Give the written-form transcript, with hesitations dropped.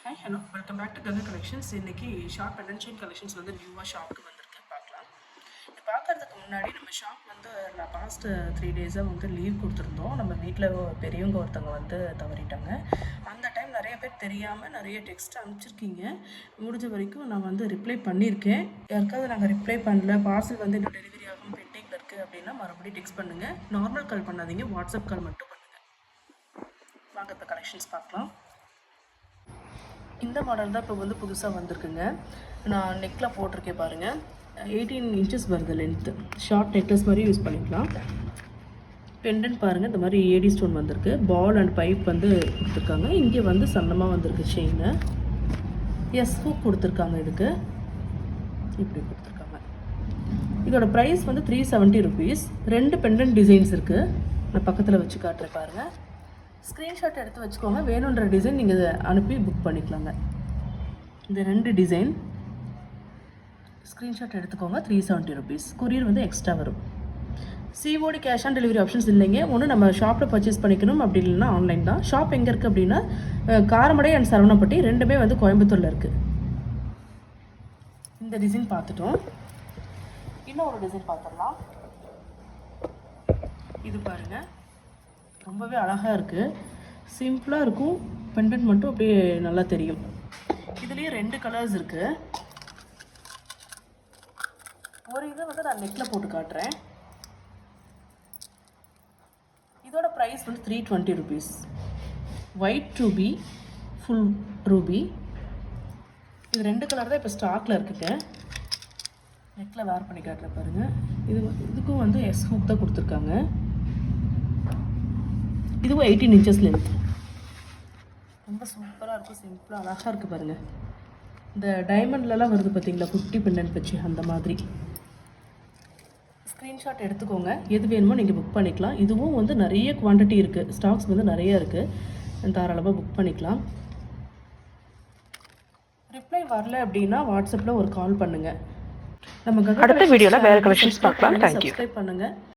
Hi hello welcome back to Ganga collections. இன்றைக்கி short pendant chain collections வந்து நியூவாக ஷாப்புக்கு வந்திருக்கேன். பார்க்கலாம். இது பார்க்குறதுக்கு முன்னாடி நம்ம ஷாப் வந்து பாஸ்ட் 3 டேஸாக வந்து லீவ் கொடுத்துருந்தோம். நம்ம வீட்டில் பெரியவங்க ஒருத்தவங்க வந்து தவறிட்டாங்க. அந்த டைம் நிறைய பேர் தெரியாமல் நிறைய டெக்ஸ்ட் அனுப்பிச்சிருக்கீங்க. முடிஞ்ச வரைக்கும் நான் வந்து ரிப்ளை பண்ணியிருக்கேன். யாருக்காவது நாங்கள் ரிப்ளை பண்ணல, பார்சல் வந்து இன்னும் டெலிவரி ஆகும் பெண்டிங்கில் இருக்குது அப்படின்னா மறுபடியும் டெக்ஸ்ட் பண்ணுங்கள். நார்மல் கால் பண்ணாதீங்க, வாட்ஸ்அப் கால் மட்டும் பண்ணுங்கள். வாங்க இப்போ கலெக்ஷன்ஸ் பார்க்கலாம். இந்த மாடல் தான் இப்போ வந்து புதுசாக வந்திருக்குங்க. நான் நெக்கில் போட்டிருக்கேன் பாருங்கள். 18 இன்ச்சஸ் வருது லென்த்து. ஷார்ட் நெக்லஸ் மாதிரி யூஸ் பண்ணிக்கலாம். பெண்டன்ட் பாருங்கள், இந்த மாதிரி ஏடி ஸ்டோன் வந்திருக்கு. பால் அண்ட் பைப் வந்து கொடுத்துருக்காங்க. இங்கே வந்து சன்னமாக வந்திருக்கு செயின். ஹூக் கொடுத்துருக்காங்க. இதுக்கு இப்படி கொடுத்துருக்காங்க. இதோட ப்ரைஸ் வந்து 370 ருபீஸ். 2 பெண்டன்ட் டிசைன்ஸ் இருக்குது. நான் பக்கத்தில் வச்சு காட்டுறேன் பாருங்கள். ஸ்க்ரீன்ஷாட் எடுத்து வச்சுக்கோங்க. வேணுன்ற டிசைன் நீங்கள் அனுப்பி புக் பண்ணிக்கலாங்க. இந்த 2 டிசைன் ஸ்க்ரீன்ஷாட் எடுத்துக்கோங்க. 370 ருபீஸ். கொரியர் வந்து எக்ஸ்ட்ரா வரும். COD cash on delivery options இல்லைங்க. ஒன்று நம்ம ஷாப்பில் பர்ச்சேஸ் பண்ணிக்கணும், அப்படி இல்லைன்னா ஆன்லைன் தான். ஷாப் எங்கே இருக்குது அப்படின்னா காரமடை அண்ட் சரவணப்பட்டி, ரெண்டுமே வந்து கோயம்புத்தூரில் இருக்குது. இந்த டிசைன் பார்த்துட்டோம். இன்னும் ஒரு டிசைன் பார்த்துடலாம். இது பாருங்கள், ரொம்பவே அழகாக இருக்குது. சிம்பிளாக இருக்கும். பெண்டன்ட் மட்டும் அப்படியே நல்லா தெரியும். இதுலேயே 2 கலர்ஸ் இருக்குது. ஒரு இதை வந்து நான் நெக்கில் போட்டு காட்டுறேன். இதோட ப்ரைஸ் வந்து 320 rupees. White Ruby, full Ruby. இது 2 கலர் தான் இப்போ ஸ்டாக்கில் இருக்குங்க. நெக்கில் வேர் பண்ணி காட்டுறேன் பாருங்கள். இதுக்கும் வந்து ஹூக் தான் கொடுத்துருக்காங்க. இதுவும் 18 இன்ச்சஸ் லென்த். ரொம்ப சூப்பராக இருக்கும். சிம்பிளாக அழகாக இருக்குது பாருங்கள். இந்த டைமண்ட்லலாம் வருது பார்த்தீங்களா, குட்டி பெண்டன்ட் வச்சு, அந்த மாதிரி. ஸ்க்ரீன்ஷாட் எடுத்துக்கோங்க. எது வேணுமோ நீங்கள் புக் பண்ணிக்கலாம். இதுவும் வந்து நிறைய குவான்டிட்டி இருக்குது. ஸ்டாக்ஸ் வந்து நிறைய இருக்குது. தாராளமாக புக் பண்ணிக்கலாம். ரிப்ளை வரல அப்படின்னா வாட்ஸ்அப்பில் ஒரு கால் பண்ணுங்கள். நம்ம அடுத்த வீடியோவில் வேறு கலெக்ஷன்ஸ் பார்க்கலாம். தேங்க்யூ. சப்ஸ்கிரைப் பண்ணுங்கள்.